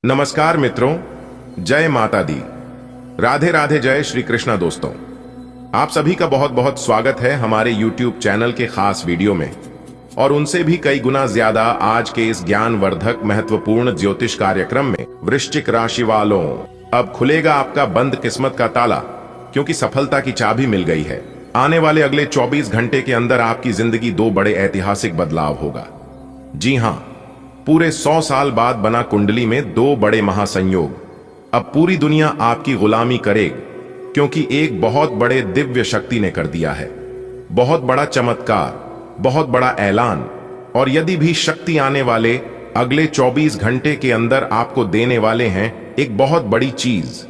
नमस्कार मित्रों, जय माता दी। राधे राधे, जय श्री कृष्णा। दोस्तों, आप सभी का बहुत बहुत स्वागत है हमारे YouTube चैनल के खास वीडियो में, और उनसे भी कई गुना ज्यादा आज के इस ज्ञानवर्धक महत्वपूर्ण ज्योतिष कार्यक्रम में। वृश्चिक राशि वालों, अब खुलेगा आपका बंद किस्मत का ताला, क्योंकि सफलता की चाबी मिल गई है। आने वाले अगले 24 घंटे के अंदर आपकी जिंदगी दो बड़े ऐतिहासिक बदलाव होगा। जी हां, पूरे 100 साल बाद बना कुंडली में दो बड़े महासंयोग। अब पूरी दुनिया आपकी गुलामी करेगी, क्योंकि एक बहुत बड़े दिव्य शक्ति ने कर दिया है। बहुत बड़ा चमत्कार, बहुत बड़ा ऐलान। और यदि भी शक्ति आने वाले अगले 24 घंटे के अंदर आपको देने वाले हैं एक बहुत बड़ी चीज।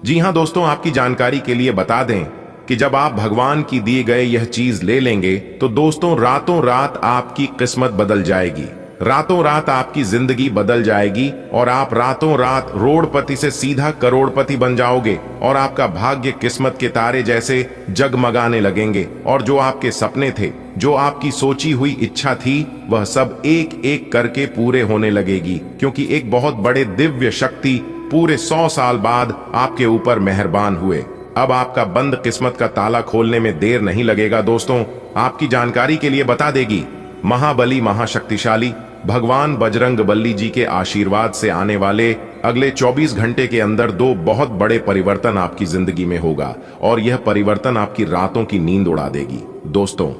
जी हां दोस्तों, आपकी जानकारी के लिए बता दें कि जब आप भगवान की दी गए यह चीज ले लेंगे तो दोस्तों रातों रात आपकी किस्मत बदल जाएगी, रातों रात आपकी जिंदगी बदल जाएगी, और आप रातों रात रोडपति से सीधा करोड़पति बन जाओगे, और आपका भाग्य किस्मत के तारे जैसे जगमगाने लगेंगे, और जो आपके सपने थे, जो आपकी सोची हुई इच्छा थी, वह सब एक एक करके पूरे होने लगेगी, क्योंकि एक बहुत बड़े दिव्य शक्ति पूरे 100 साल बाद आपके ऊपर मेहरबान हुए। अब आपका बंद किस्मत का ताला खोलने में देर नहीं लगेगा। दोस्तों, आपकी जानकारी के लिए बता देगी, महाबली महाशक्तिशाली भगवान बजरंग बली जी के आशीर्वाद से आने वाले अगले 24 घंटे के अंदर दो बहुत बड़े परिवर्तन आपकी जिंदगी में होगा, और यह परिवर्तन आपकी रातों की नींद उड़ा देगी। दोस्तों,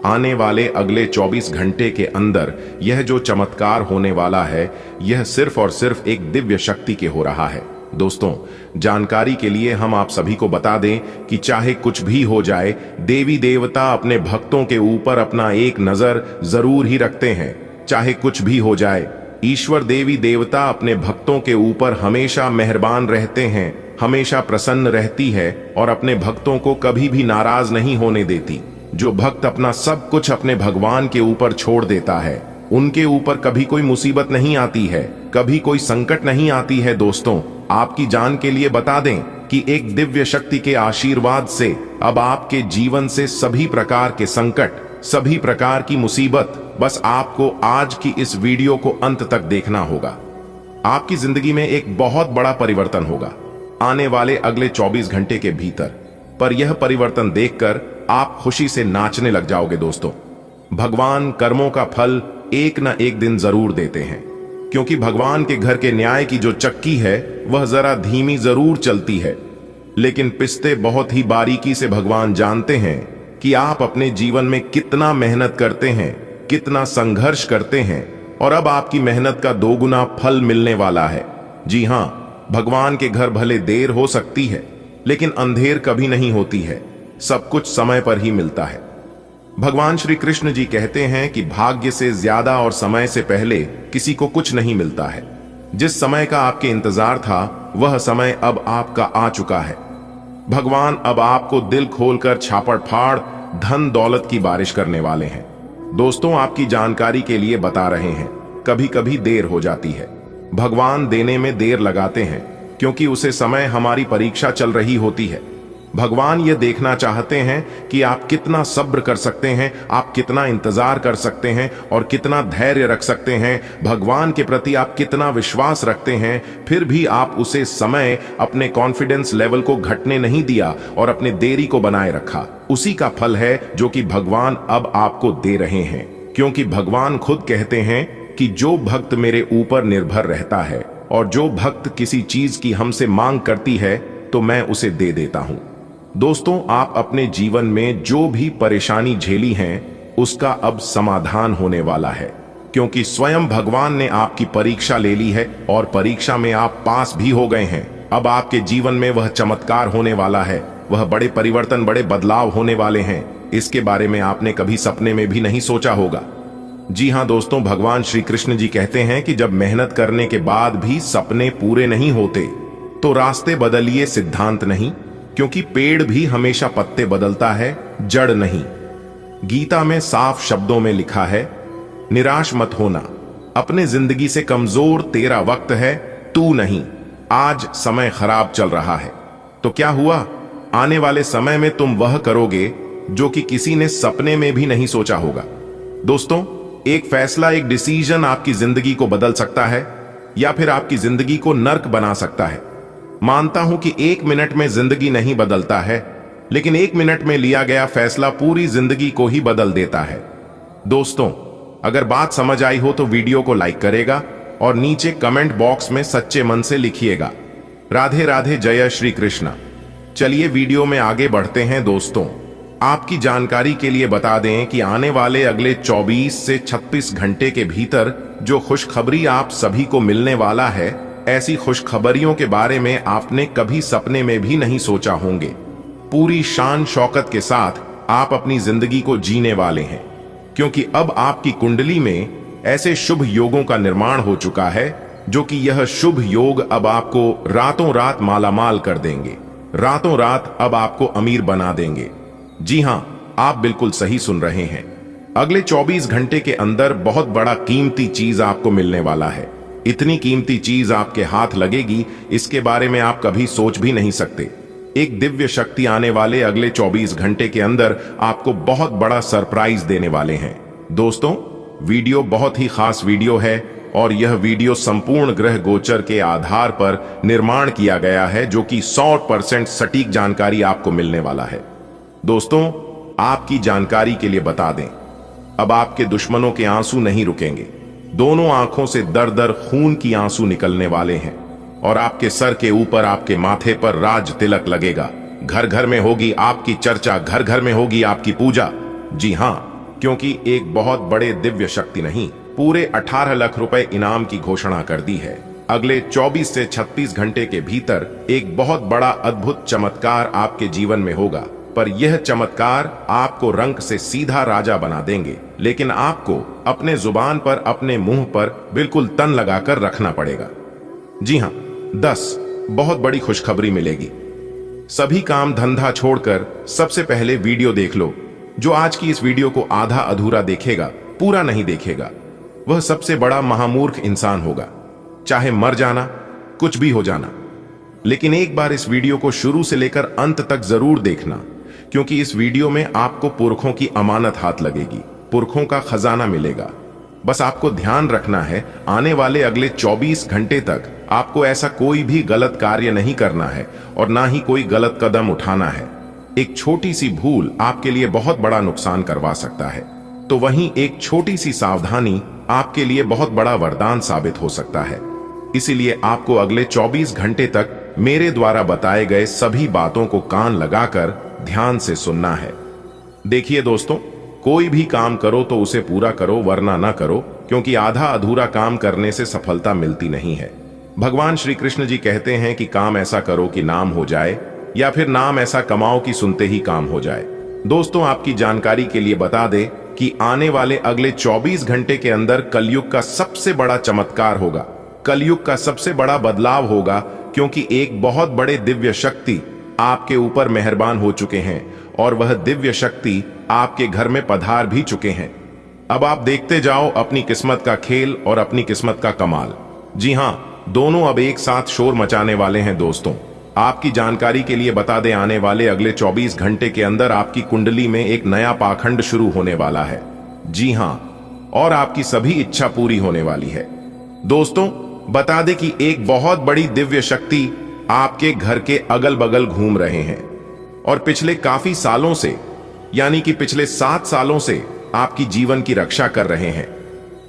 आने वाले अगले 24 घंटे के अंदर यह जो चमत्कार होने वाला है, यह सिर्फ और सिर्फ एक दिव्य शक्ति के हो रहा है। दोस्तों, जानकारी के लिए हम आप सभी को बता दें कि चाहे कुछ भी हो जाए, देवी देवता अपने भक्तों के ऊपर अपना एक नजर जरूर ही रखते हैं। चाहे कुछ भी हो जाए, ईश्वर देवी देवता अपने भक्तों के ऊपर हमेशा मेहरबान रहते हैं, हमेशा प्रसन्न रहती है, और अपने भक्तों को कभी भी नाराज नहीं होने देती। जो भक्त अपना सब कुछ अपने भगवान के ऊपर छोड़ देता है, उनके ऊपर कभी कोई मुसीबत नहीं आती है, कभी कोई संकट नहीं आती है। दोस्तों, आपकी जान के लिए बता दें कि एक दिव्य शक्ति के आशीर्वाद से अब आपके जीवन से सभी प्रकार के संकट, सभी प्रकार की मुसीबत, बस आपको आज की इस वीडियो को अंत तक देखना होगा। आपकी जिंदगी में एक बहुत बड़ा परिवर्तन होगा आने वाले अगले 24 घंटे के भीतर, पर यह परिवर्तन देखकर आप खुशी से नाचने लग जाओगे। दोस्तों, भगवान कर्मों का फल एक न एक दिन जरूर देते हैं, क्योंकि भगवान के घर के न्याय की जो चक्की है वह जरा धीमी जरूर चलती है, लेकिन पिसते बहुत ही बारीकी से भगवान जानते हैं कि आप अपने जीवन में कितना मेहनत करते हैं, कितना संघर्ष करते हैं, और अब आपकी मेहनत का दोगुना फल मिलने वाला है। जी हां, भगवान के घर भले देर हो सकती है, लेकिन अंधेर कभी नहीं होती है। सब कुछ समय पर ही मिलता है। भगवान श्री कृष्ण जी कहते हैं कि भाग्य से ज्यादा और समय से पहले किसी को कुछ नहीं मिलता है। जिस समय का आपके इंतजार था, वह समय अब आपका आ चुका है। भगवान अब आपको दिल खोलकर छापड़ फाड़ धन दौलत की बारिश करने वाले हैं। दोस्तों, आपकी जानकारी के लिए बता रहे हैं, कभी कभी देर हो जाती है। भगवान देने में देर लगाते हैं, क्योंकि उसे समय हमारी परीक्षा चल रही होती है। भगवान ये देखना चाहते हैं कि आप कितना सब्र कर सकते हैं, आप कितना इंतजार कर सकते हैं, और कितना धैर्य रख सकते हैं। भगवान के प्रति आप कितना विश्वास रखते हैं, फिर भी आप उसे समय अपने कॉन्फिडेंस लेवल को घटने नहीं दिया और अपने देरी को बनाए रखा। उसी का फल है जो कि भगवान अब आपको दे रहे हैं, क्योंकि भगवान खुद कहते हैं कि जो भक्त मेरे ऊपर निर्भर रहता है, और जो भक्त किसी चीज की हमसे मांग करती है, तो मैं उसे दे देता हूं। दोस्तों, आप अपने जीवन में जो भी परेशानी झेली हैं, उसका अब समाधान होने वाला है, क्योंकि स्वयं भगवान ने आपकी परीक्षा ले ली है, और परीक्षा में आप पास भी हो गए हैं। अब आपके जीवन में वह चमत्कार होने वाला है, वह बड़े परिवर्तन, बड़े बदलाव होने वाले हैं। इसके बारे में आपने कभी सपने में भी नहीं सोचा होगा। जी हां दोस्तों, भगवान श्री कृष्ण जी कहते हैं कि जब मेहनत करने के बाद भी सपने पूरे नहीं होते, तो रास्ते बदलिए, सिद्धांत नहीं, क्योंकि पेड़ भी हमेशा पत्ते बदलता है, जड़ नहीं। गीता में साफ शब्दों में लिखा है, निराश मत होना, अपने जिंदगी से कमजोर तेरा वक्त है, तू नहीं। आज समय खराब चल रहा है, तो क्या हुआ? आने वाले समय में तुम वह करोगे जो कि किसी ने सपने में भी नहीं सोचा होगा। दोस्तों, एक फैसला, एक डिसीजन आपकी जिंदगी को बदल सकता है। या फिर आपकी जिंदगी को नर्क बना सकता है। मानता हूं कि 1 मिनट में जिंदगी नहीं बदलता है, लेकिन 1 मिनट में लिया गया फैसला पूरी जिंदगी को ही बदल देता है। दोस्तों, अगर बात समझ आई हो तो वीडियो को लाइक करेगा और नीचे कमेंट बॉक्स में सच्चे मन से लिखिएगा राधे राधे जय श्री कृष्णा। चलिए वीडियो में आगे बढ़ते हैं। दोस्तों, आपकी जानकारी के लिए बता दें कि आने वाले अगले 24 से 36 घंटे के भीतर जो खुशखबरी आप सभी को मिलने वाला है, ऐसी खुशखबरियों के बारे में आपने कभी सपने में भी नहीं सोचा होंगे। पूरी शान शौकत के साथ आप अपनी जिंदगी को जीने वाले हैं, क्योंकि अब आपकी कुंडली में ऐसे शुभ योगों का निर्माण हो चुका है जो कि यह शुभ योग अब आपको रातों रात मालामाल कर देंगे, रातों रात अब आपको अमीर बना देंगे। जी हां, आप बिल्कुल सही सुन रहे हैं। अगले 24 घंटे के अंदर बहुत बड़ा कीमती चीज आपको मिलने वाला है। इतनी कीमती चीज आपके हाथ लगेगी, इसके बारे में आप कभी सोच भी नहीं सकते। एक दिव्य शक्ति आने वाले अगले 24 घंटे के अंदर आपको बहुत बड़ा सरप्राइज देने वाले हैं। दोस्तों, वीडियो बहुत ही खास वीडियो है और यह वीडियो संपूर्ण ग्रह गोचर के आधार पर निर्माण किया गया है, जो कि 100% सटीक जानकारी आपको मिलने वाला है। दोस्तों, आपकी जानकारी के लिए बता दें, अब आपके दुश्मनों के आंसू नहीं रुकेंगे। दोनों आंखों से दर दर खून की आंसू निकलने वाले हैं और आपके सर के ऊपर, आपके माथे पर राज तिलक लगेगा। घर घर में होगी आपकी चर्चा, घर घर में होगी आपकी पूजा। जी हां, क्योंकि एक बहुत बड़े दिव्य शक्ति नहीं, पूरे 18 लाख रुपए इनाम की घोषणा कर दी है। अगले 24 से 36 घंटे के भीतर एक बहुत बड़ा अद्भुत चमत्कार आपके जीवन में होगा, पर यह चमत्कार आपको रंक से सीधा राजा बना देंगे, लेकिन आपको अपने जुबान पर, अपने मुंह पर बिल्कुल तन लगाकर रखना पड़ेगा। जी हां, 10 बहुत बड़ी खुशखबरी मिलेगी। सभी काम धंधा छोड़कर सबसे पहले वीडियो देख लो। जो आज की इस वीडियो को आधा अधूरा देखेगा, पूरा नहीं देखेगा, वह सबसे बड़ा महामूर्ख इंसान होगा। चाहे मर जाना, कुछ भी हो जाना, लेकिन एक बार इस वीडियो को शुरू से लेकर अंत तक जरूर देखना, क्योंकि इस वीडियो में आपको पुरखों की अमानत हाथ लगेगी, पुरखों का खजाना मिलेगा। बस आपको ध्यान रखना है, आने वाले अगले 24 घंटे तक आपको ऐसा कोई भी गलत कार्य नहीं करना है और ना ही कोई गलत कदम उठाना है। एक छोटी सी भूल आपके लिए बहुत बड़ा नुकसान करवा सकता है, तो वहीं एक छोटी सी सावधानी आपके लिए बहुत बड़ा वरदान साबित हो सकता है। इसीलिए आपको अगले 24 घंटे तक मेरे द्वारा बताए गए सभी बातों को कान लगाकर ध्यान से सुनना है। देखिए दोस्तों, कोई भी काम करो तो उसे पूरा करो, वरना ना करो, क्योंकि आधा अधूरा काम करने से सफलता मिलती नहीं है। भगवान श्री कृष्ण जी कहते हैं कि काम ऐसा करो कि नाम हो जाए, या फिर नाम ऐसा कमाओ कि सुनते ही काम हो जाए। दोस्तों, आपकी जानकारी के लिए बता दें कि आने वाले अगले 24 घंटे के अंदर कलयुग का सबसे बड़ा चमत्कार होगा, कलयुग का सबसे बड़ा बदलाव होगा, क्योंकि एक बहुत बड़े दिव्य शक्ति आपके ऊपर मेहरबान हो चुके हैं और वह दिव्य शक्ति आपके घर में पधार भी चुके हैं। अब आप देखते जाओ अपनी किस्मत का खेल और अपनी किस्मत का कमाल। जी हां, दोनों अब एक साथ शोर मचाने वाले हैं। दोस्तों, आपकी जानकारी के लिए बता दें, आने वाले अगले 24 घंटे के अंदर आपकी कुंडली में एक नया पाखंड शुरू होने वाला है। जी हां, और आपकी सभी इच्छा पूरी होने वाली है। दोस्तों, बता दें कि एक बहुत बड़ी दिव्य शक्ति आपके घर के अगल बगल घूम रहे हैं और पिछले काफी सालों से, यानी कि पिछले 7 सालों से आपकी जीवन की रक्षा कर रहे हैं।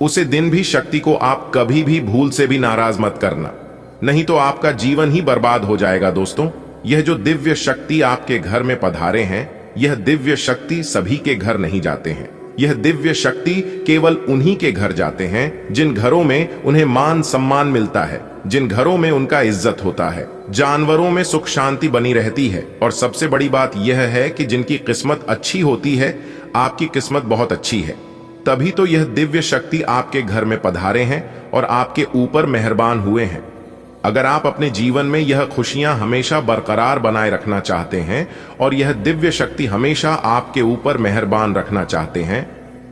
उसे दिन भी शक्ति को आप कभी भी भूल से भी नाराज मत करना, नहीं तो आपका जीवन ही बर्बाद हो जाएगा। दोस्तों, यह जो दिव्य शक्ति आपके घर में पधारे हैं, यह दिव्य शक्ति सभी के घर नहीं जाते हैं। यह दिव्य शक्ति केवल उन्हीं के घर जाते हैं जिन घरों में उन्हें मान सम्मान मिलता है, जिन घरों में उनका इज्जत होता है, जानवरों में सुख शांति बनी रहती है, और सबसे बड़ी बात यह है कि जिनकी किस्मत अच्छी होती है। आपकी किस्मत बहुत अच्छी है, तभी तो यह दिव्य शक्ति आपके घर में पधारे हैं और आपके ऊपर मेहरबान हुए हैं। अगर आप अपने जीवन में यह खुशियां हमेशा बरकरार बनाए रखना चाहते हैं और यह दिव्य शक्ति हमेशा आपके ऊपर मेहरबान रखना चाहते हैं,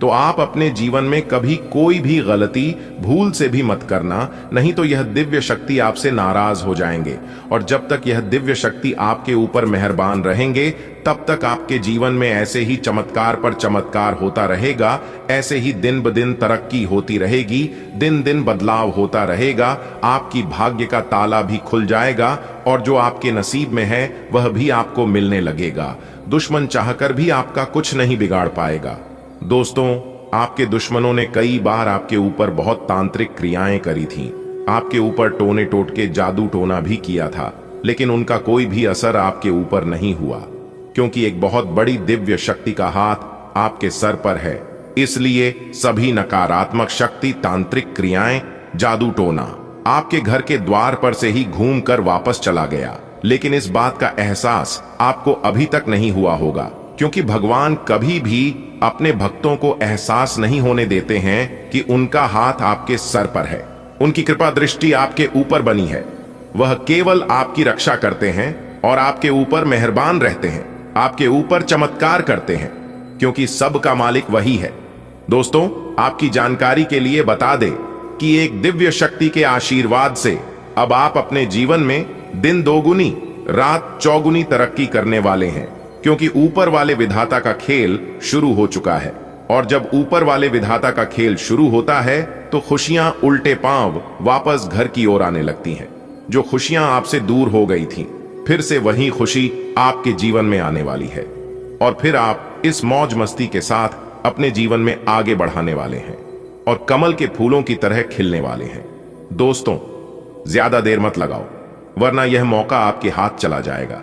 तो आप अपने जीवन में कभी कोई भी गलती भूल से भी मत करना, नहीं तो यह दिव्य शक्ति आपसे नाराज हो जाएंगे। और जब तक यह दिव्य शक्ति आपके ऊपर मेहरबान रहेंगे, तब तक आपके जीवन में ऐसे ही चमत्कार पर चमत्कार होता रहेगा, ऐसे ही दिन ब दिन तरक्की होती रहेगी, दिन दिन बदलाव होता रहेगा, आपकी भाग्य का ताला भी खुल जाएगा और जो आपके नसीब में है वह भी आपको मिलने लगेगा। दुश्मन चाहकर भी आपका कुछ नहीं बिगाड़ पाएगा। दोस्तों, आपके दुश्मनों ने कई बार आपके ऊपर बहुत तांत्रिक क्रियाएं करी थीं, आपके ऊपर टोने टोटके जादू टोना भी किया था, लेकिन उनका कोई भी असर आपके ऊपर नहीं हुआ, क्योंकि एक बहुत बड़ी दिव्य शक्ति का हाथ आपके सर पर है। इसलिए सभी नकारात्मक शक्ति, तांत्रिक क्रियाएं, जादू टोना आपके घर के द्वार पर से ही घूम कर वापस चला गया। लेकिन इस बात का एहसास आपको अभी तक नहीं हुआ होगा, क्योंकि भगवान कभी भी अपने भक्तों को एहसास नहीं होने देते हैं कि उनका हाथ आपके सर पर है। उनकी कृपा दृष्टि आपके ऊपर बनी है। वह केवल आपकी रक्षा करते हैं और आपके ऊपर मेहरबान रहते हैं, आपके ऊपर चमत्कार करते हैं, क्योंकि सब का मालिक वही है। दोस्तों, आपकी जानकारी के लिए बता दें कि एक दिव्य शक्ति के आशीर्वाद से अब आप अपने जीवन में दिन दोगुनी रात चौगुनी तरक्की करने वाले हैं, क्योंकि ऊपर वाले विधाता का खेल शुरू हो चुका है। और जब ऊपर वाले विधाता का खेल शुरू होता है तो खुशियां उल्टे पांव वापस घर की ओर आने लगती हैं। जो खुशियां आपसे दूर हो गई थीं, फिर से वही खुशी आपके जीवन में आने वाली है, और फिर आप इस मौज मस्ती के साथ अपने जीवन में आगे बढ़ाने वाले हैं और कमल के फूलों की तरह खिलने वाले हैं। दोस्तों, ज्यादा देर मत लगाओ, वरना यह मौका आपके हाथ चला जाएगा।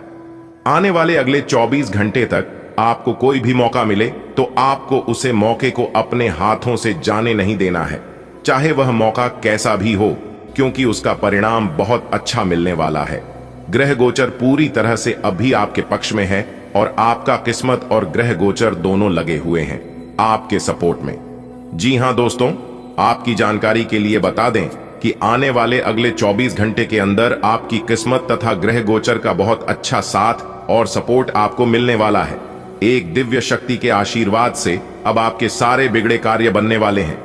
आने वाले अगले 24 घंटे तक आपको कोई भी मौका मिले तो आपको उसे मौके को अपने हाथों से जाने नहीं देना है, चाहे वह मौका कैसा भी हो, क्योंकि उसका परिणाम बहुत अच्छा मिलने वाला है। ग्रह गोचर पूरी तरह से अभी आपके पक्ष में है और आपका किस्मत और ग्रह गोचर दोनों लगे हुए हैं आपके सपोर्ट में। जी हां दोस्तों, आपकी जानकारी के लिए बता दें कि आने वाले अगले 24 घंटे के अंदर आपकी किस्मत तथा ग्रह गोचर का बहुत अच्छा साथ और सपोर्ट आपको मिलने वाला है। एक दिव्य शक्ति के आशीर्वाद से अब आपके सारे बिगड़े कार्य बनने वाले हैं।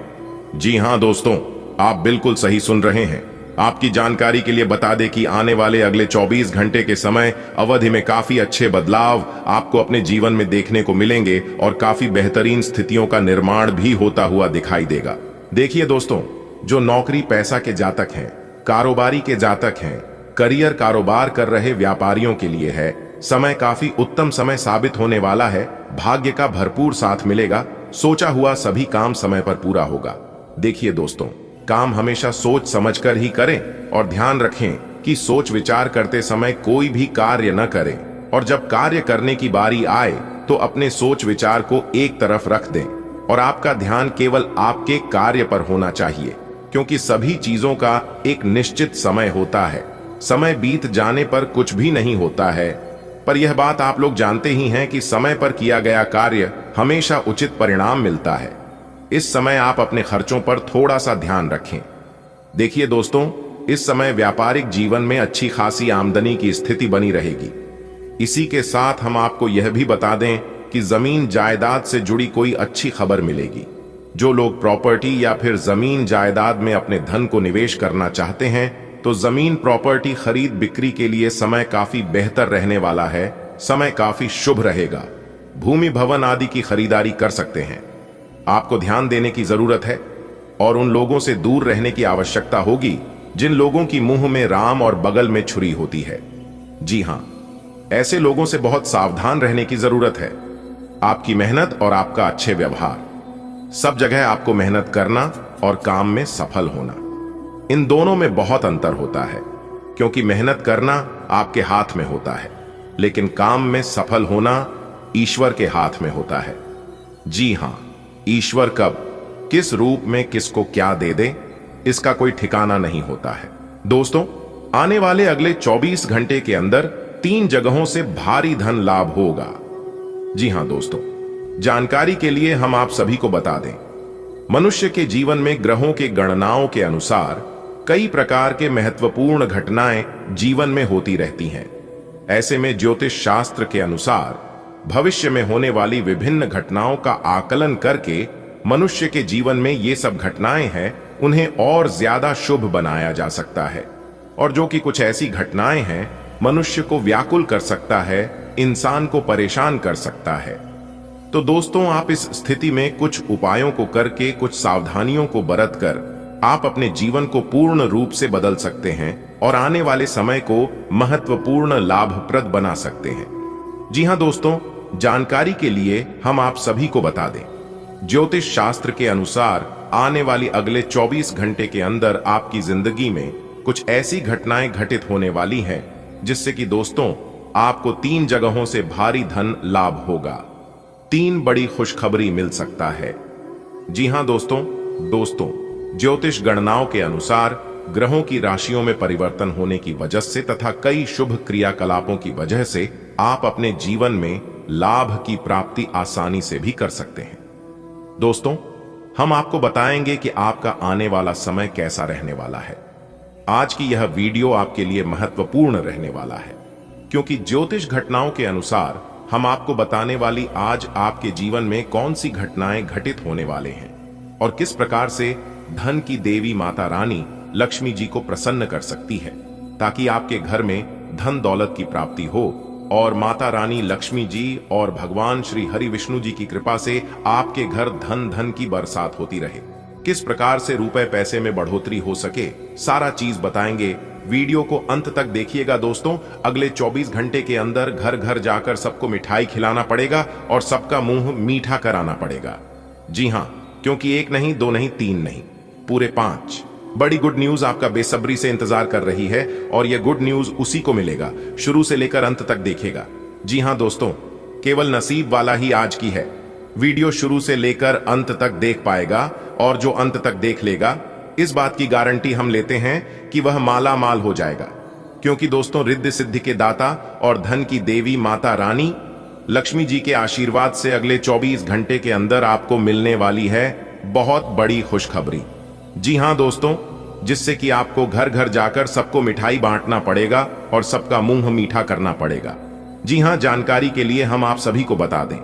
जी हां दोस्तों, आप बिल्कुल सही सुन रहे हैं। आपकी जानकारी के लिए बता दें कि आने वाले अगले 24 घंटे के समय अवधि में काफी अच्छे बदलाव आपको अपने जीवन में देखने को मिलेंगे और काफी बेहतरीन स्थितियों का निर्माण भी होता हुआ दिखाई देगा। देखिए दोस्तों, जो नौकरी पैसा के जातक हैं, कारोबारी के जातक हैं, करियर कारोबार कर रहे व्यापारियों के लिए है समय काफी उत्तम समय साबित होने वाला है। भाग्य का भरपूर साथ मिलेगा, सोचा हुआ सभी काम समय पर पूरा होगा। देखिए दोस्तों, काम हमेशा सोच समझकर ही करें और ध्यान रखें कि सोच विचार करते समय कोई भी कार्य न करें, और जब कार्य करने की बारी आए तो अपने सोच विचार को एक तरफ रख दें और आपका ध्यान केवल आपके कार्य पर होना चाहिए, क्योंकि सभी चीजों का एक निश्चित समय होता है। समय बीत जाने पर कुछ भी नहीं होता है, पर यह बात आप लोग जानते ही हैं कि समय पर किया गया कार्य हमेशा उचित परिणाम मिलता है। इस समय आप अपने खर्चों पर थोड़ा सा ध्यान रखें। देखिए दोस्तों, इस समय व्यापारिक जीवन में अच्छी खासी आमदनी की स्थिति बनी रहेगी। इसी के साथ हम आपको यह भी बता दें कि जमीन जायदाद से जुड़ी कोई अच्छी खबर मिलेगी। जो लोग प्रॉपर्टी या फिर जमीन जायदाद में अपने धन को निवेश करना चाहते हैं, तो जमीन प्रॉपर्टी खरीद बिक्री के लिए समय काफी बेहतर रहने वाला है। समय काफी शुभ रहेगा। भूमि भवन आदि की खरीदारी कर सकते हैं। आपको ध्यान देने की जरूरत है और उन लोगों से दूर रहने की आवश्यकता होगी जिन लोगों की मुंह में राम और बगल में छुरी होती है। जी हां, ऐसे लोगों से बहुत सावधान रहने की जरूरत है। आपकी मेहनत और आपका अच्छे व्यवहार, सब जगह आपको मेहनत करना और काम में सफल होना, इन दोनों में बहुत अंतर होता है, क्योंकि मेहनत करना आपके हाथ में होता है, लेकिन काम में सफल होना ईश्वर के हाथ में होता है। जी हां, ईश्वर कब किस रूप में किसको क्या दे दे, इसका कोई ठिकाना नहीं होता है। दोस्तों, आने वाले अगले 24 घंटे के अंदर 3 जगहों से भारी धन लाभ होगा। जी हां दोस्तों, जानकारी के लिए हम आप सभी को बता दें, मनुष्य के जीवन में ग्रहों के गणनाओं के अनुसार कई प्रकार के महत्वपूर्ण घटनाएं जीवन में होती रहती हैं। ऐसे में ज्योतिष शास्त्र के अनुसार भविष्य में होने वाली विभिन्न घटनाओं का आकलन करके मनुष्य के जीवन में ये सब घटनाएं हैं उन्हें और ज्यादा शुभ बनाया जा सकता है, और जो कि कुछ ऐसी घटनाएं हैं मनुष्य को व्याकुल कर सकता है, इंसान को परेशान कर सकता है। तो दोस्तों, आप इस स्थिति में कुछ उपायों को करके, कुछ सावधानियों को बरत कर आप अपने जीवन को पूर्ण रूप से बदल सकते हैं और आने वाले समय को महत्वपूर्ण लाभप्रद बना सकते हैं। जी हां दोस्तों, जानकारी के लिए हम आप सभी को बता दें, ज्योतिष शास्त्र के अनुसार आने वाली अगले 24 घंटे के अंदर आपकी जिंदगी में कुछ ऐसी घटनाएं घटित होने वाली हैं जिससे कि दोस्तों आपको 3 जगहों से भारी धन लाभ होगा। 3 बड़ी खुशखबरी मिल सकता है। जी हां दोस्तों, ज्योतिष गणनाओं के अनुसार ग्रहों की राशियों में परिवर्तन होने की वजह से तथा कई शुभ क्रियाकलापों की वजह से आप अपने जीवन में लाभ की प्राप्ति आसानी से भी कर सकते हैं। दोस्तों, हम आपको बताएंगे कि आपका आने वाला समय कैसा रहने वाला है। आज की यह वीडियो आपके लिए महत्वपूर्ण रहने वाला है, क्योंकि ज्योतिष घटनाओं के अनुसार हम आपको बताने वाली आज आपके जीवन में कौन सी घटनाएं घटित होने वाले हैं और किस प्रकार से धन की देवी माता रानी लक्ष्मी जी को प्रसन्न कर सकती है, ताकि आपके घर में धन दौलत की प्राप्ति हो और माता रानी लक्ष्मी जी और भगवान श्री हरि विष्णु जी की कृपा से आपके घर धन की बरसात होती रहे। किस प्रकार से रुपए पैसे में बढ़ोतरी हो सके, सारा चीज बताएंगे। वीडियो को अंत तक देखिएगा दोस्तों। अगले 24 घंटे के अंदर घर घर जाकर सबको मिठाई खिलाना पड़ेगा और सबका मुंह मीठा कराना पड़ेगा। जी हां, क्योंकि 1 नहीं, 2 नहीं, 3 नहीं, पूरे 5 बड़ी गुड न्यूज आपका बेसब्री से इंतजार कर रही है और यह गुड न्यूज उसी को मिलेगा शुरू से लेकर अंत तक देखेगा। जी हां दोस्तों, केवल नसीब वाला ही आज की है। वीडियो शुरू से लेकर अंत तक देख पाएगा और जो अंत तक देख लेगा, इस बात की गारंटी हम लेते हैं कि वह माला माल हो जाएगा, क्योंकि दोस्तों रिद्धि सिद्धि के दाता और धन की देवी माता रानी लक्ष्मी जी के आशीर्वाद से अगले 24 घंटे के अंदर आपको मिलने वाली है बहुत बड़ी खुशखबरी। जी हां दोस्तों, जिससे कि आपको घर घर जाकर सबको मिठाई बांटना पड़ेगा और सबका मुंह मीठा करना पड़ेगा। जी हां, जानकारी के लिए हम आप सभी को बता दें,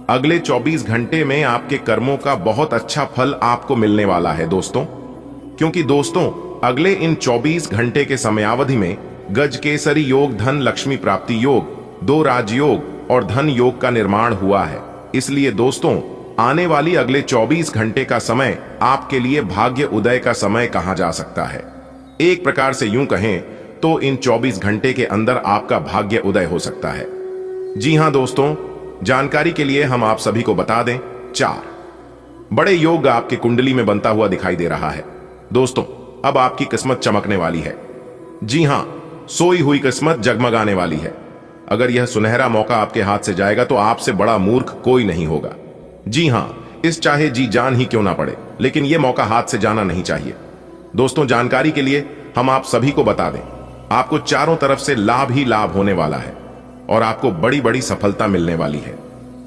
अगले 24 घंटे में आपके कर्मों का बहुत अच्छा फल आपको मिलने वाला है दोस्तों, क्योंकि दोस्तों अगले इन 24 घंटे के समयावधि में गजकेसरी योग, धन लक्ष्मी प्राप्ति योग, 2 राजयोग और धन योग का निर्माण हुआ है। इसलिए दोस्तों आने वाली अगले 24 घंटे का समय आपके लिए भाग्य उदय का समय कहा जा सकता है। एक प्रकार से यूं कहें तो इन 24 घंटे के अंदर आपका भाग्य उदय हो सकता है। जी हां दोस्तों, जानकारी के लिए हम आप सभी को बता दें, 4 बड़े योग आपके कुंडली में बनता हुआ दिखाई दे रहा है। दोस्तों अब आपकी किस्मत चमकने वाली है। जी हां, सोई हुई किस्मत जगमगाने वाली है। अगर यह सुनहरा मौका आपके हाथ से जाएगा तो आपसे बड़ा मूर्ख कोई नहीं होगा। जी हां, इस चाहे जी जान ही क्यों ना पड़े, लेकिन यह मौका हाथ से जाना नहीं चाहिए। दोस्तों जानकारी के लिए हम आप सभी को बता दें, आपको चारों तरफ से लाभ ही लाभ होने वाला है और आपको बड़ी बड़ी सफलता मिलने वाली है।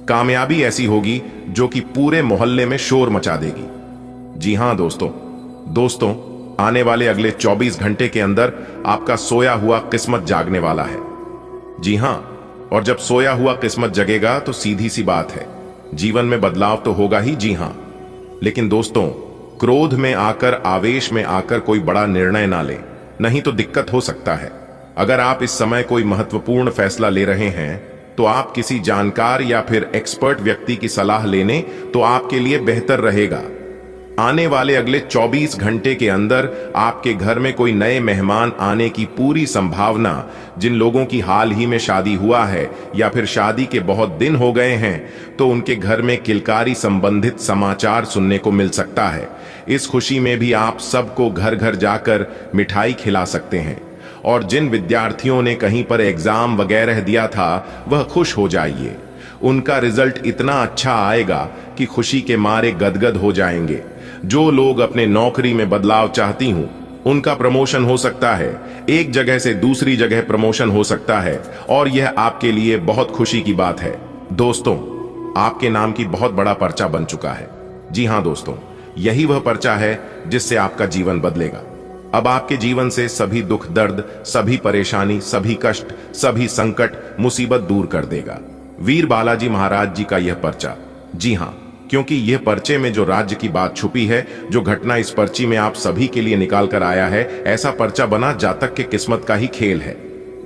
कामयाबी ऐसी होगी जो कि पूरे मोहल्ले में शोर मचा देगी। जी हां दोस्तों आने वाले अगले 24 घंटे के अंदर आपका सोया हुआ किस्मत जागने वाला है। जी हां, और जब सोया हुआ किस्मत जगेगा तो सीधी सी बात है, जीवन में बदलाव तो होगा ही। जी हां, लेकिन दोस्तों क्रोध में आकर, आवेश में आकर कोई बड़ा निर्णय ना ले, नहीं तो दिक्कत हो सकता है। अगर आप इस समय कोई महत्वपूर्ण फैसला ले रहे हैं तो आप किसी जानकार या फिर एक्सपर्ट व्यक्ति की सलाह लेने तो आपके लिए बेहतर रहेगा। आने वाले अगले 24 घंटे के अंदर आपके घर में कोई नए मेहमान आने की पूरी संभावना, जिन लोगों की हाल ही में शादी हुआ है या फिर शादी के बहुत दिन हो गए हैं तो उनके घर में किलकारी संबंधित समाचार सुनने को मिल सकता है। इस खुशी में भी आप सबको घर घर जाकर मिठाई खिला सकते हैं। और जिन विद्यार्थियों ने कहीं पर एग्जाम वगैरह दिया था वह खुश हो जाइए, उनका रिजल्ट इतना अच्छा आएगा कि खुशी के मारे गदगद हो जाएंगे। जो लोग अपने नौकरी में बदलाव चाहती हूं उनका प्रमोशन हो सकता है, एक जगह से दूसरी जगह प्रमोशन हो सकता है और यह आपके लिए बहुत खुशी की बात है। दोस्तों आपके नाम की बहुत बड़ा पर्चा बन चुका है। जी हां दोस्तों, यही वह पर्चा है जिससे आपका जीवन बदलेगा। अब आपके जीवन से सभी दुख दर्द, सभी परेशानी, सभी कष्ट, सभी संकट, मुसीबत दूर कर देगा वीर बालाजी महाराज जी का यह पर्चा। जी हां, क्योंकि यह पर्चे में जो राज्य की बात छुपी है, जो घटना इस पर्ची में आप सभी के लिए निकाल कर आया है, ऐसा पर्चा बना जातक के किस्मत का ही खेल है।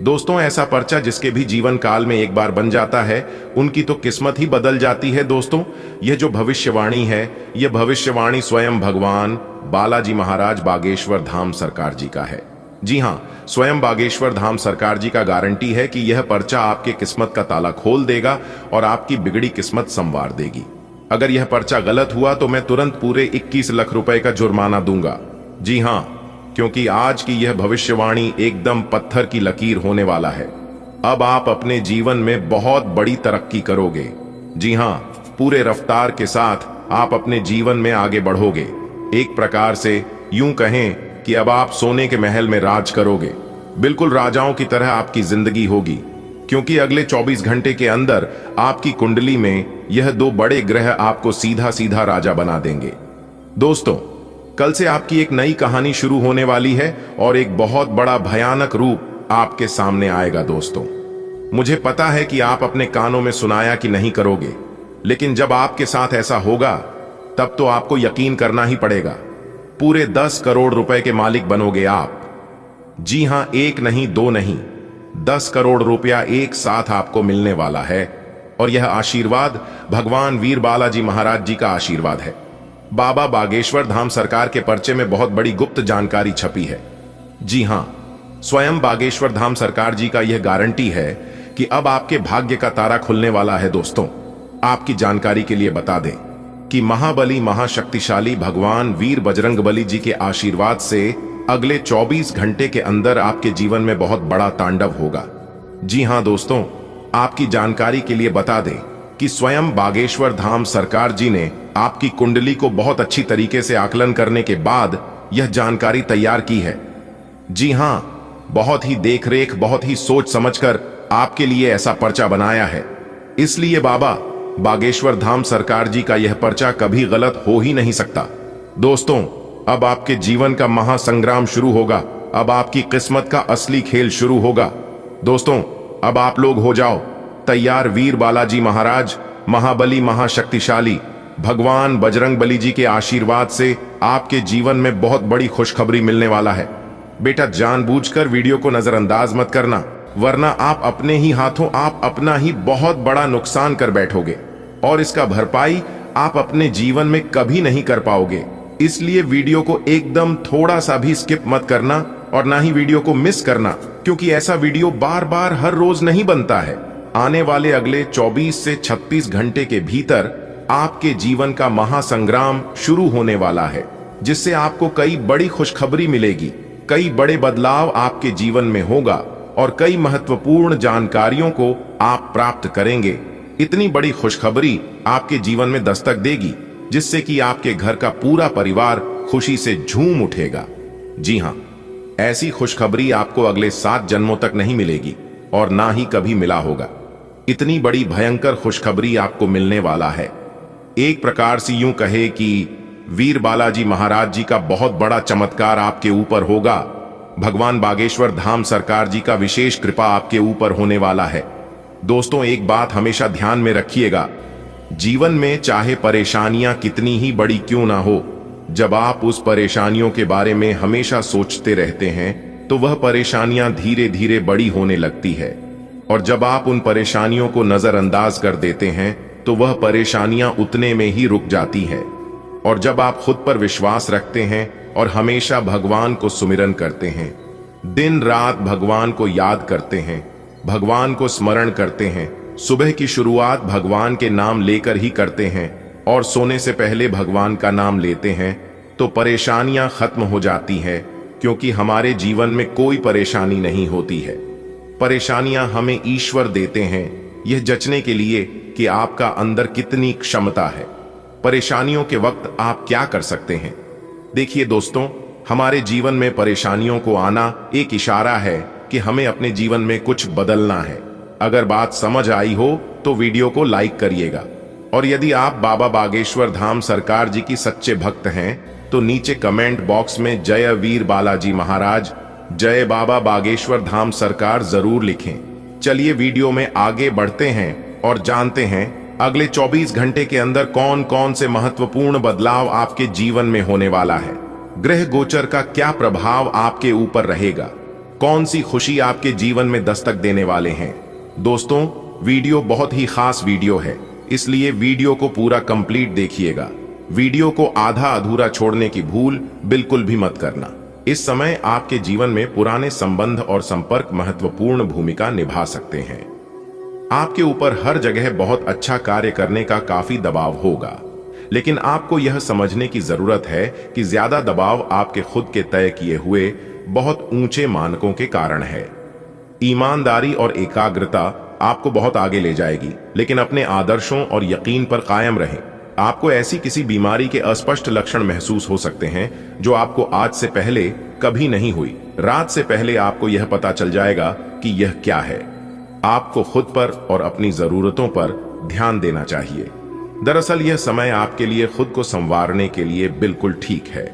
दोस्तों, ऐसा पर्चा जिसके भी जीवन काल में एक बार बन जाता है, उनकी तो किस्मत ही बदल जाती है। दोस्तों, यह जो भविष्यवाणी है, यह भविष्यवाणी स्वयं भगवान बालाजी महाराज बागेश्वर धाम सरकार जी का है। जी हां, स्वयं बागेश्वर धाम सरकार जी का गारंटी है कि यह पर्चा आपके किस्मत का ताला खोल देगा और आपकी बिगड़ी किस्मत संवार देगी। अगर यह पर्चा गलत हुआ तो मैं तुरंत पूरे 21 लाख रुपए का जुर्माना दूंगा। जी हां, क्योंकि आज की यह भविष्यवाणी एकदम पत्थर की लकीर होने वाला है। अब आप अपने जीवन में बहुत बड़ी तरक्की करोगे। जी हां, पूरे रफ्तार के साथ आप अपने जीवन में आगे बढ़ोगे। एक प्रकार से यूं कहें कि अब आप सोने के महल में राज करोगे। बिल्कुल राजाओं की तरह आपकी जिंदगी होगी, क्योंकि अगले 24 घंटे के अंदर आपकी कुंडली में यह 2 बड़े ग्रह आपको सीधा सीधा राजा बना देंगे। दोस्तों, कल से आपकी एक नई कहानी शुरू होने वाली है और एक बहुत बड़ा भयानक रूप आपके सामने आएगा। दोस्तों, मुझे पता है कि आप अपने कानों में सुनाया कि नहीं करोगे, लेकिन जब आपके साथ ऐसा होगा तब तो आपको यकीन करना ही पड़ेगा। पूरे 10 करोड़ रुपए के मालिक बनोगे आप। जी हां, 1 नहीं 2 नहीं, 10 करोड़ रुपया एक साथ आपको मिलने वाला है। और यह आशीर्वाद भगवान वीर बालाजी महाराज जी का आशीर्वाद है। बाबा बागेश्वर धाम सरकार के पर्चे में बहुत बड़ी गुप्त जानकारी छपी है। जी हां, स्वयं बागेश्वर धाम सरकार जी का यह गारंटी है कि अब आपके भाग्य का तारा खुलने वाला है। दोस्तों, आपकी जानकारी के लिए बता दें कि महाबली महाशक्तिशाली भगवान वीर बजरंगबली जी के आशीर्वाद से अगले 24 घंटे के अंदर आपके जीवन में बहुत बड़ा तांडव होगा। जी हां दोस्तों, आपकी जानकारी के लिए बता दें कि स्वयं बागेश्वर धाम सरकार जी ने आपकी कुंडली को बहुत अच्छी तरीके से आकलन करने के बाद यह जानकारी तैयार की है। जी हां, बहुत ही देखरेख, बहुत ही सोच समझकर आपके लिए ऐसा पर्चा बनाया है। इसलिए बाबा बागेश्वर धाम सरकार जी का यह पर्चा कभी गलत हो ही नहीं सकता। दोस्तों, अब आपके जीवन का महासंग्राम शुरू होगा। अब आपकी किस्मत का असली खेल शुरू होगा। दोस्तों, अब आप लोग हो जाओ तैयार। वीर बालाजी महाराज, महाबली महाशक्तिशाली भगवान बजरंगबली जी के आशीर्वाद से आपके जीवन में बहुत बड़ी खुशखबरी मिलने वाला है। बेटा, जानबूझकर वीडियो को नजरअंदाज मत करना, वरना आप अपने ही हाथों आप अपना ही बहुत बड़ा नुकसान कर बैठोगे और इसका भरपाई आप अपने जीवन में कभी नहीं कर पाओगे। इसलिए वीडियो को एकदम थोड़ा सा भी स्किप मत करना और ना ही वीडियो को मिस करना, क्योंकि ऐसा वीडियो बार बार हर रोज नहीं बनता है। आने वाले अगले 24 से 36 घंटे के भीतर आपके जीवन का महासंग्राम शुरू होने वाला है, जिससे आपको कई बड़ी खुशखबरी मिलेगी, कई बड़े बदलाव आपके जीवन में होगा और कई महत्वपूर्ण जानकारियों को आप प्राप्त करेंगे। इतनी बड़ी खुशखबरी आपके जीवन में दस्तक देगी जिससे कि आपके घर का पूरा परिवार खुशी से झूम उठेगा। जी हां, ऐसी खुशखबरी आपको अगले 7 जन्मों तक नहीं मिलेगी और ना ही कभी मिला होगा। इतनी बड़ी भयंकर खुशखबरी आपको मिलने वाला है। एक प्रकार से यूं कहे कि वीर बालाजी महाराज जी का बहुत बड़ा चमत्कार आपके ऊपर होगा। भगवान बागेश्वर धाम सरकार जी का विशेष कृपा आपके ऊपर होने वाला है। दोस्तों, एक बात हमेशा ध्यान में रखिएगा, जीवन में चाहे परेशानियां कितनी ही बड़ी क्यों ना हो, जब आप उस परेशानियों के बारे में हमेशा सोचते रहते हैं तो वह परेशानियां धीरे धीरे बड़ी होने लगती है, और जब आप उन परेशानियों को नजरअंदाज कर देते हैं तो वह परेशानियां उतने में ही रुक जाती हैं। और जब आप खुद पर विश्वास रखते हैं और हमेशा भगवान को सुमिरन करते हैं, दिन रात भगवान को याद करते हैं, भगवान को स्मरण करते हैं, सुबह की शुरुआत भगवान के नाम लेकर ही करते हैं और सोने से पहले भगवान का नाम लेते हैं, तो परेशानियां खत्म हो जाती हैं, क्योंकि हमारे जीवन में कोई परेशानी नहीं होती है। परेशानियां हमें ईश्वर देते हैं यह जचने के लिए कि आपका अंदर कितनी क्षमता है। परेशानियों के वक्त आप क्या कर सकते हैं? देखिए दोस्तों, हमारे जीवन में परेशानियों को आना एक इशारा है कि हमें अपने जीवन में कुछ बदलना है। अगर बात समझ आई हो तो वीडियो को लाइक करिएगा, और यदि आप बाबा बागेश्वर धाम सरकार जी की सच्चे भक्त हैं तो नीचे कमेंट बॉक्स में जय वीर बालाजी महाराज, जय बाबा बागेश्वर धाम सरकार जरूर लिखें। चलिए वीडियो में आगे बढ़ते हैं और जानते हैं अगले 24 घंटे के अंदर कौन कौन से महत्वपूर्ण बदलाव आपके जीवन में होने वाला है, ग्रह गोचर का क्या प्रभाव आपके ऊपर रहेगा, कौन सी खुशी आपके जीवन में दस्तक देने वाले हैं। दोस्तों, वीडियो बहुत ही खास वीडियो है, इसलिए वीडियो को पूरा कंप्लीट देखिएगा। वीडियो को आधा अधूरा छोड़ने की भूल बिल्कुल भी मत करना। इस समय आपके जीवन में पुराने संबंध और संपर्क महत्वपूर्ण भूमिका निभा सकते हैं। आपके ऊपर हर जगह बहुत अच्छा कार्य करने का काफी दबाव होगा, लेकिन आपको यह समझने की जरूरत है कि ज्यादा दबाव आपके खुद के तय किए हुए बहुत ऊंचे मानकों के कारण है। ईमानदारी और एकाग्रता आपको बहुत आगे ले जाएगी, लेकिन अपने आदर्शों और यकीन पर कायम रहें। आपको ऐसी किसी बीमारी के अस्पष्ट लक्षण महसूस हो सकते हैं जो आपको आज से पहले कभी नहीं हुई। रात से पहले आपको यह पता चल जाएगा कि यह क्या है। आपको खुद पर और अपनी जरूरतों पर ध्यान देना चाहिए। दरअसल यह समय आपके लिए खुद को संवारने के लिए बिल्कुल ठीक है।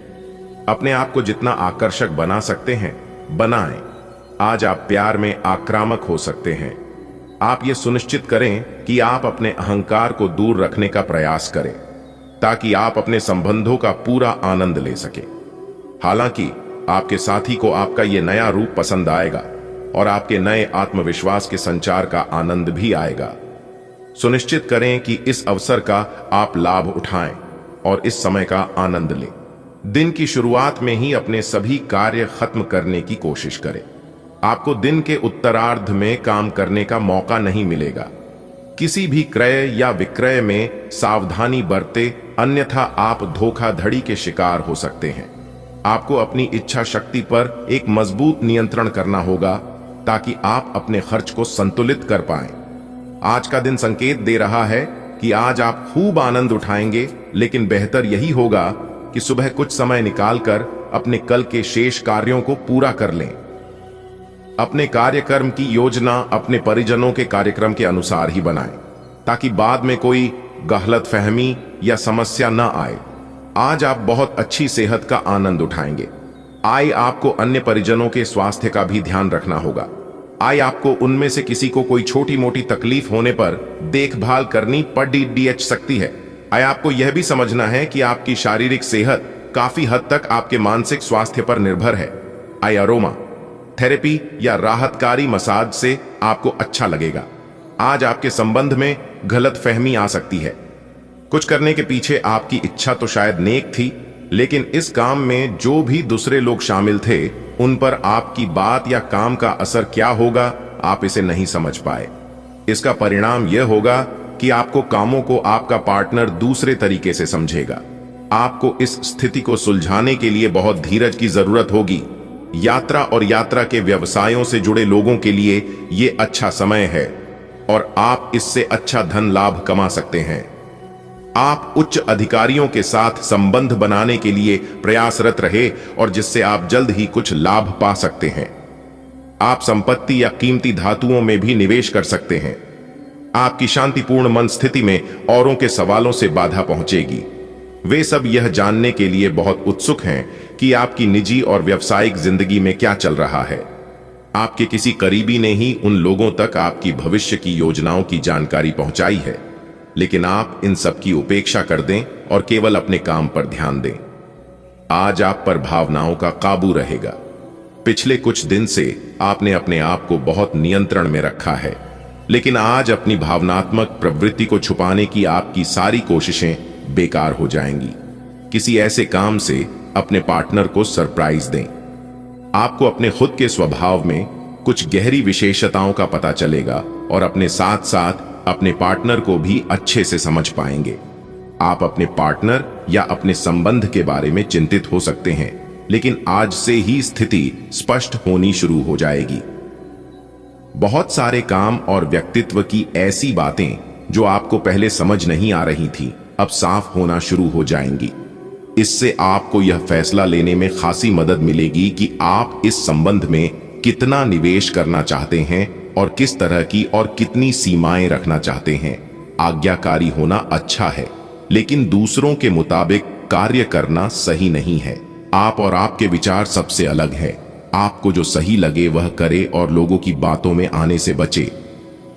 अपने आप को जितना आकर्षक बना सकते हैं बनाएं। आज आप प्यार में आक्रामक हो सकते हैं। आप ये सुनिश्चित करें कि आप अपने अहंकार को दूर रखने का प्रयास करें, ताकि आप अपने संबंधों का पूरा आनंद ले सकें। हालांकि आपके साथी को आपका ये नया रूप पसंद आएगा और आपके नए आत्मविश्वास के संचार का आनंद भी आएगा। सुनिश्चित करें कि इस अवसर का आप लाभ उठाएं और इस समय का आनंद लें। दिन की शुरुआत में ही अपने सभी कार्य खत्म करने की कोशिश करें। आपको दिन के उत्तरार्ध में काम करने का मौका नहीं मिलेगा। किसी भी क्रय या विक्रय में सावधानी बरते, अन्यथा आप धोखाधड़ी के शिकार हो सकते हैं। आपको अपनी इच्छा शक्ति पर एक मजबूत नियंत्रण करना होगा, ताकि आप अपने खर्च को संतुलित कर पाएं। आज का दिन संकेत दे रहा है कि आज आप खूब आनंद उठाएंगे, लेकिन बेहतर यही होगा कि सुबह कुछ समय निकालकर अपने कल के शेष कार्यों को पूरा कर लें। अपने कार्यक्रम की योजना अपने परिजनों के कार्यक्रम के अनुसार ही बनाएं, ताकि बाद में कोई गलतफहमी या समस्या न आए। आज आप बहुत अच्छी सेहत का आनंद उठाएंगे। आज आपको अन्य परिजनों के स्वास्थ्य का भी ध्यान रखना होगा। आज आपको उनमें से किसी को कोई छोटी मोटी तकलीफ होने पर देखभाल करनी पड़ सकती है। आज आपको यह भी समझना है कि आपकी शारीरिक सेहत काफी हद तक आपके मानसिक स्वास्थ्य पर निर्भर है। आज अरोमा थेरेपी या राहतकारी मसाज से आपको अच्छा लगेगा। आज आपके संबंध में गलतफहमी आ सकती है। कुछ करने के पीछे आपकी इच्छा तो शायद नेक थी, लेकिन इस काम में जो भी दूसरे लोग शामिल थे, उन पर आपकी बात या काम का असर क्या होगा, आप इसे नहीं समझ पाए। इसका परिणाम यह होगा कि आपको कामों को आपका पार्टनर दूसरे तरीके से समझेगा। आपको इस स्थिति को सुलझाने के लिए बहुत धीरज की जरूरत होगी। यात्रा और यात्रा के व्यवसायों से जुड़े लोगों के लिए यह अच्छा समय है और आप इससे अच्छा धन लाभ कमा सकते हैं। आप उच्च अधिकारियों के साथ संबंध बनाने के लिए प्रयासरत रहे और जिससे आप जल्द ही कुछ लाभ पा सकते हैं। आप संपत्ति या कीमती धातुओं में भी निवेश कर सकते हैं। आपकी शांतिपूर्ण मन स्थिति में औरों के सवालों से बाधा पहुंचेगी। वे सब यह जानने के लिए बहुत उत्सुक हैं कि आपकी निजी और व्यावसायिक जिंदगी में क्या चल रहा है। आपके किसी करीबी ने ही उन लोगों तक आपकी भविष्य की योजनाओं की जानकारी पहुंचाई है, लेकिन आप इन सब की उपेक्षा कर दें और केवल अपने काम पर ध्यान दें। आज आप पर भावनाओं का काबू रहेगा। पिछले कुछ दिन से आपने अपने आप को बहुत नियंत्रण में रखा है, लेकिन आज अपनी भावनात्मक प्रवृत्ति को छुपाने की आपकी सारी कोशिशें बेकार हो जाएंगी। किसी ऐसे काम से अपने पार्टनर को सरप्राइज दें। आपको अपने खुद के स्वभाव में कुछ गहरी विशेषताओं का पता चलेगा और अपने साथ साथ अपने पार्टनर को भी अच्छे से समझ पाएंगे। आप अपने पार्टनर या अपने संबंध के बारे में चिंतित हो सकते हैं, लेकिन आज से ही स्थिति स्पष्ट होनी शुरू हो जाएगी। बहुत सारे काम और व्यक्तित्व की ऐसी बातें जो आपको पहले समझ नहीं आ रही थी, अब साफ होना शुरू हो जाएंगी। इससे आपको यह फैसला लेने में खासी मदद मिलेगी कि आप इस संबंध में कितना निवेश करना चाहते हैं और किस तरह की और कितनी सीमाएं रखना चाहते हैं। आज्ञाकारी होना अच्छा है, लेकिन दूसरों के मुताबिक कार्य करना सही नहीं है। आप और आपके विचार सबसे अलग है। आपको जो सही लगे वह करे और लोगों की बातों में आने से बचे।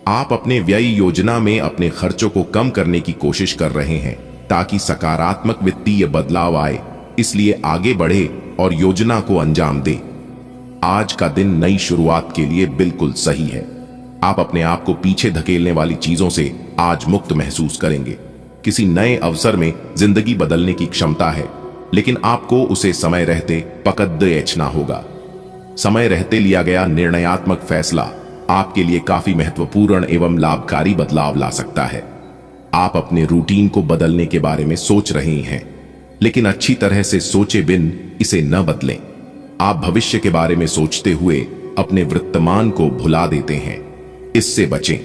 आप अपने व्यय योजना में अपने खर्चों को कम करने की कोशिश कर रहे हैं ताकि सकारात्मक वित्तीय बदलाव आए, इसलिए आगे बढ़े और योजना को अंजाम दे। आज का दिन नई शुरुआत के लिए बिल्कुल सही है। आप अपने आप को पीछे धकेलने वाली चीजों से आज मुक्त महसूस करेंगे। किसी नए अवसर में जिंदगी बदलने की क्षमता है, लेकिन आपको उसे समय रहते पकड़ देना होगा। समय रहते लिया गया निर्णयात्मक फैसला आपके लिए काफी महत्वपूर्ण एवं लाभकारी बदलाव ला सकता है। आप अपने रूटीन को बदलने के बारे में सोच रहे हैं, लेकिन अच्छी तरह से सोचे बिन इसे न बदलें। आप भविष्य के बारे में सोचते हुए अपने वर्तमान को भुला देते हैं। इससे बचें।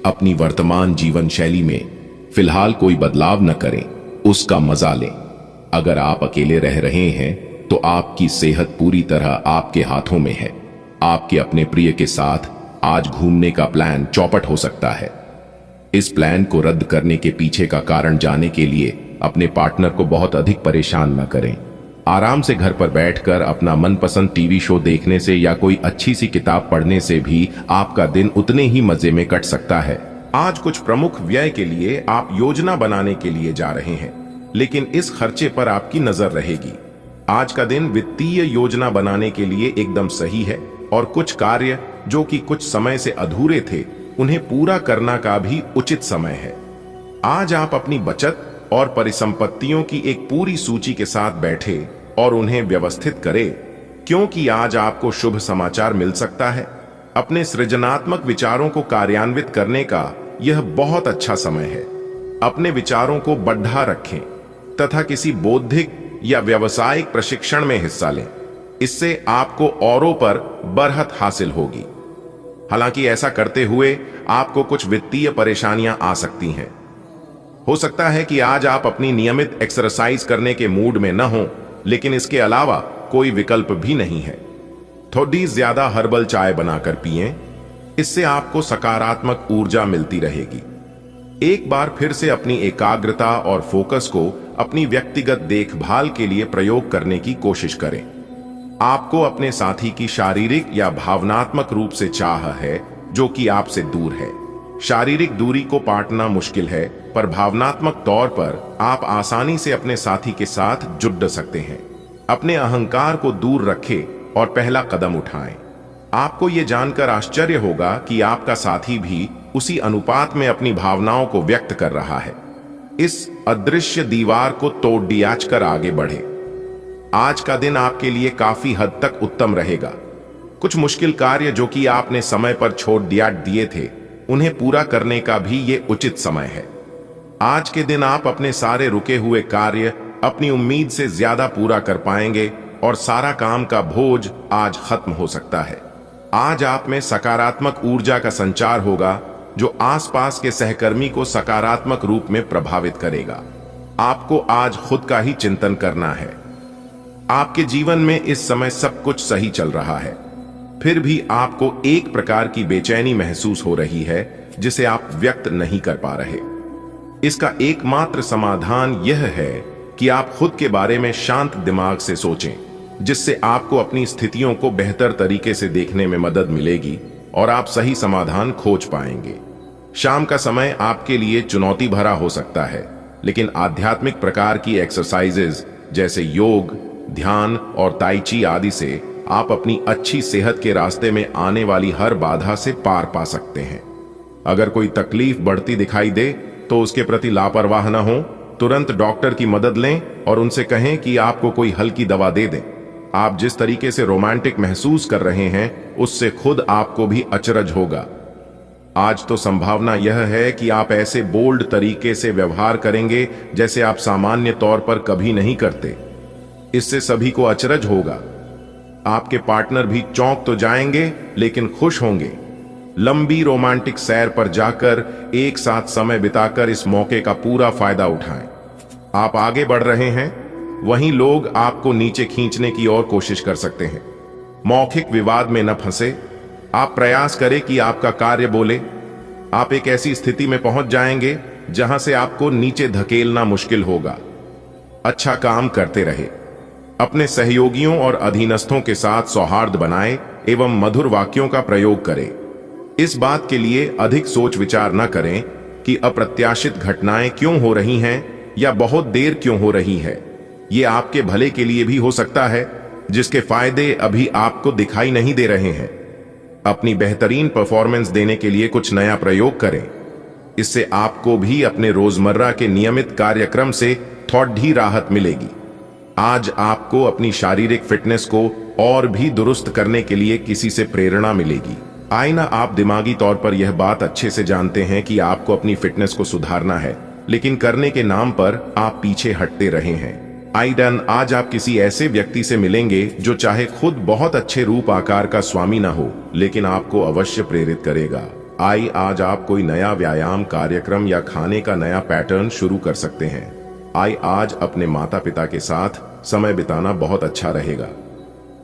अपनी वर्तमान जीवन शैली में फिलहाल कोई बदलाव न करें, उसका मजा लें। अगर आप अकेले रह रहे हैं तो आपकी सेहत पूरी तरह आपके हाथों में है। आपके अपने प्रिय के साथ आज घूमने का प्लान चौपट हो सकता है। इस प्लान को रद्द करने के पीछे का कारण जानने के लिए अपने पार्टनर को बहुत अधिक परेशान न करें। आराम से घर पर बैठकर अपना मनपसंद टीवी शो देखने से या कोई अच्छी सी किताब पढ़ने से भी आपका दिन उतने ही मजे में कट सकता है। आज कुछ प्रमुख व्यय के लिए आप योजना बनाने के लिए जा रहे हैं, लेकिन इस खर्चे पर आपकी नजर रहेगी। आज का दिन वित्तीय योजना बनाने के लिए एकदम सही है और कुछ कार्य जो कि कुछ समय से अधूरे थे, उन्हें पूरा करना का भी उचित समय है। आज आप अपनी बचत और परिसंपत्तियों की एक पूरी सूची के साथ बैठे और उन्हें व्यवस्थित करें, क्योंकि आज आपको शुभ समाचार मिल सकता है। अपने सृजनात्मक विचारों को कार्यान्वित करने का यह बहुत अच्छा समय है। अपने विचारों को बढ़ा रखें तथा किसी बौद्धिक या व्यावसायिक प्रशिक्षण में हिस्सा लें। इससे आपको औरों पर बरहत हासिल होगी। हालांकि ऐसा करते हुए आपको कुछ वित्तीय परेशानियां आ सकती हैं। हो सकता है कि आज आप अपनी नियमित एक्सरसाइज करने के मूड में न हो, लेकिन इसके अलावा कोई विकल्प भी नहीं है। थोड़ी ज्यादा हर्बल चाय बनाकर पिएं, इससे आपको सकारात्मक ऊर्जा मिलती रहेगी। एक बार फिर से अपनी एकाग्रता और फोकस को अपनी व्यक्तिगत देखभाल के लिए प्रयोग करने की कोशिश करें। आपको अपने साथी की शारीरिक या भावनात्मक रूप से चाह है जो कि आपसे दूर है। शारीरिक दूरी को पाटना मुश्किल है, पर भावनात्मक तौर पर आप आसानी से अपने साथी के साथ जुड़ सकते हैं। अपने अहंकार को दूर रखें और पहला कदम उठाएं। आपको यह जानकर आश्चर्य होगा कि आपका साथी भी उसी अनुपात में अपनी भावनाओं को व्यक्त कर रहा है। इस अदृश्य दीवार को तोड़ दियाच कर आगे बढ़े। आज का दिन आपके लिए काफी हद तक उत्तम रहेगा। कुछ मुश्किल कार्य जो कि आपने समय पर छोड़ दिए थे, उन्हें पूरा करने का भी ये उचित समय है। आज के दिन आप अपने सारे रुके हुए कार्य अपनी उम्मीद से ज्यादा पूरा कर पाएंगे और सारा काम का बोझ आज खत्म हो सकता है। आज आप में सकारात्मक ऊर्जा का संचार होगा जो आसपास के सहकर्मी को सकारात्मक रूप में प्रभावित करेगा। आपको आज खुद का ही चिंतन करना है। आपके जीवन में इस समय सब कुछ सही चल रहा है, फिर भी आपको एक प्रकार की बेचैनी महसूस हो रही है जिसे आप व्यक्त नहीं कर पा रहे। इसका एकमात्र समाधान यह है कि आप खुद के बारे में शांत दिमाग से सोचें, जिससे आपको अपनी स्थितियों को बेहतर तरीके से देखने में मदद मिलेगी और आप सही समाधान खोज पाएंगे। शाम का समय आपके लिए चुनौती भरा हो सकता है, लेकिन आध्यात्मिक प्रकार की एक्सरसाइजेज जैसे योग, ध्यान और ताई ची आदि से आप अपनी अच्छी सेहत के रास्ते में आने वाली हर बाधा से पार पा सकते हैं। अगर कोई तकलीफ बढ़ती दिखाई दे तो उसके प्रति लापरवाह न हो। तुरंत डॉक्टर की मदद लें और उनसे कहें कि आपको कोई हल्की दवा दे दें। आप जिस तरीके से रोमांटिक महसूस कर रहे हैं, उससे खुद आपको भी अचरज होगा। आज तो संभावना यह है कि आप ऐसे बोल्ड तरीके से व्यवहार करेंगे जैसे आप सामान्य तौर पर कभी नहीं करते। इससे सभी को अचरज होगा। आपके पार्टनर भी चौंक तो जाएंगे, लेकिन खुश होंगे। लंबी रोमांटिक सैर पर जाकर एक साथ समय बिताकर इस मौके का पूरा फायदा उठाएं। आप आगे बढ़ रहे हैं, वहीं लोग आपको नीचे खींचने की और कोशिश कर सकते हैं। मौखिक विवाद में न फंसे। आप प्रयास करें कि आपका कार्य बोले। आप एक ऐसी स्थिति में पहुंच जाएंगे जहां से आपको नीचे धकेलना मुश्किल होगा। अच्छा काम करते रहे। अपने सहयोगियों और अधीनस्थों के साथ सौहार्द बनाएं एवं मधुर वाक्यों का प्रयोग करें। इस बात के लिए अधिक सोच विचार न करें कि अप्रत्याशित घटनाएं क्यों हो रही हैं या बहुत देर क्यों हो रही है। ये आपके भले के लिए भी हो सकता है, जिसके फायदे अभी आपको दिखाई नहीं दे रहे हैं। अपनी बेहतरीन परफॉर्मेंस देने के लिए कुछ नया प्रयोग करें। इससे आपको भी अपने रोजमर्रा के नियमित कार्यक्रम से थोड़ी राहत मिलेगी। आज आपको अपनी शारीरिक फिटनेस को और भी दुरुस्त करने के लिए किसी से प्रेरणा मिलेगी। आईना आप दिमागी तौर पर यह बात अच्छे से जानते हैं कि आपको अपनी फिटनेस को सुधारना है, लेकिन करने के नाम पर आप पीछे हटते रहे हैं। आइडन, आज आप किसी ऐसे व्यक्ति से मिलेंगे जो चाहे खुद बहुत अच्छे रूप आकार का स्वामी ना हो, लेकिन आपको अवश्य प्रेरित करेगा। आज आप कोई नया व्यायाम कार्यक्रम या खाने का नया पैटर्न शुरू कर सकते हैं। आज अपने माता पिता के साथ समय बिताना बहुत अच्छा रहेगा।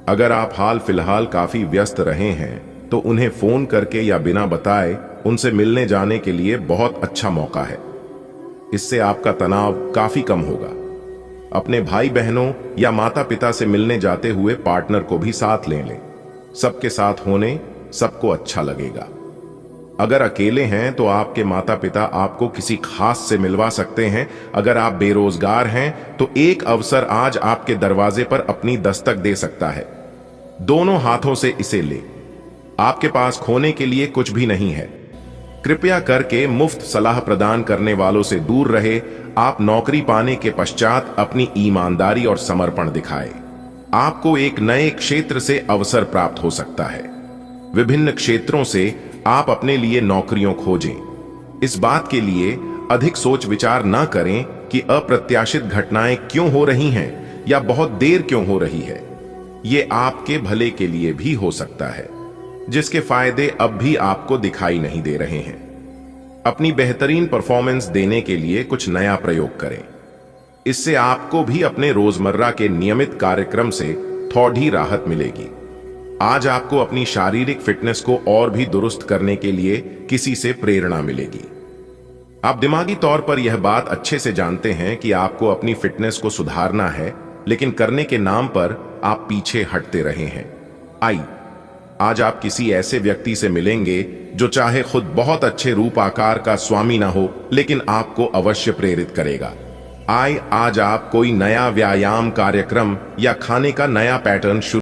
अगर आप हाल फिलहाल काफी व्यस्त रहे हैं तो उन्हें फोन करके या बिना बताए उनसे मिलने जाने के लिए बहुत अच्छा मौका है। इससे आपका तनाव काफी कम होगा। अपने भाई बहनों या माता पिता से मिलने जाते हुए पार्टनर को भी साथ ले लें। सबके साथ होने सबको अच्छा लगेगा। अगर अकेले हैं तो आपके माता पिता आपको किसी खास से मिलवा सकते हैं। अगर आप बेरोजगार हैं तो एक अवसर आज आपके दरवाजे पर अपनी दस्तक दे सकता है। दोनों हाथों से इसे ले। आपके पास खोने के लिए कुछ भी नहीं है। कृपया करके मुफ्त सलाह प्रदान करने वालों से दूर रहे। आप नौकरी पाने के पश्चात अपनी ईमानदारी और समर्पण दिखाएं। आपको एक नए क्षेत्र से अवसर प्राप्त हो सकता है। विभिन्न क्षेत्रों से आप अपने लिए नौकरियों खोजें। इस बात के लिए अधिक सोच विचार न करें कि अप्रत्याशित घटनाएं क्यों हो रही हैं या बहुत देर क्यों हो रही है। ये आपके भले के लिए भी हो सकता है, जिसके फायदे अब भी आपको दिखाई नहीं दे रहे हैं। अपनी बेहतरीन परफॉर्मेंस देने के लिए कुछ नया प्रयोग करें। इससे आपको भी अपने रोजमर्रा के नियमित कार्यक्रम से थोड़ी राहत मिलेगी। आज आपको अपनी शारीरिक फिटनेस को और भी दुरुस्त करने के लिए किसी से प्रेरणा मिलेगी। आप दिमागी तौर पर यह बात अच्छे से जानते हैं कि आपको अपनी फिटनेस को सुधारना है, लेकिन करने के नाम पर आप पीछे हटते रहे हैं। आज आप किसी ऐसे व्यक्ति से मिलेंगे जो चाहे खुद बहुत अच्छे रूप आकार का स्वामी ना हो, लेकिन आपको अवश्य प्रेरित करेगा। आज आप कोई नया व्यायाम कार्यक्रम या खाने का नया पैटर्न शुरू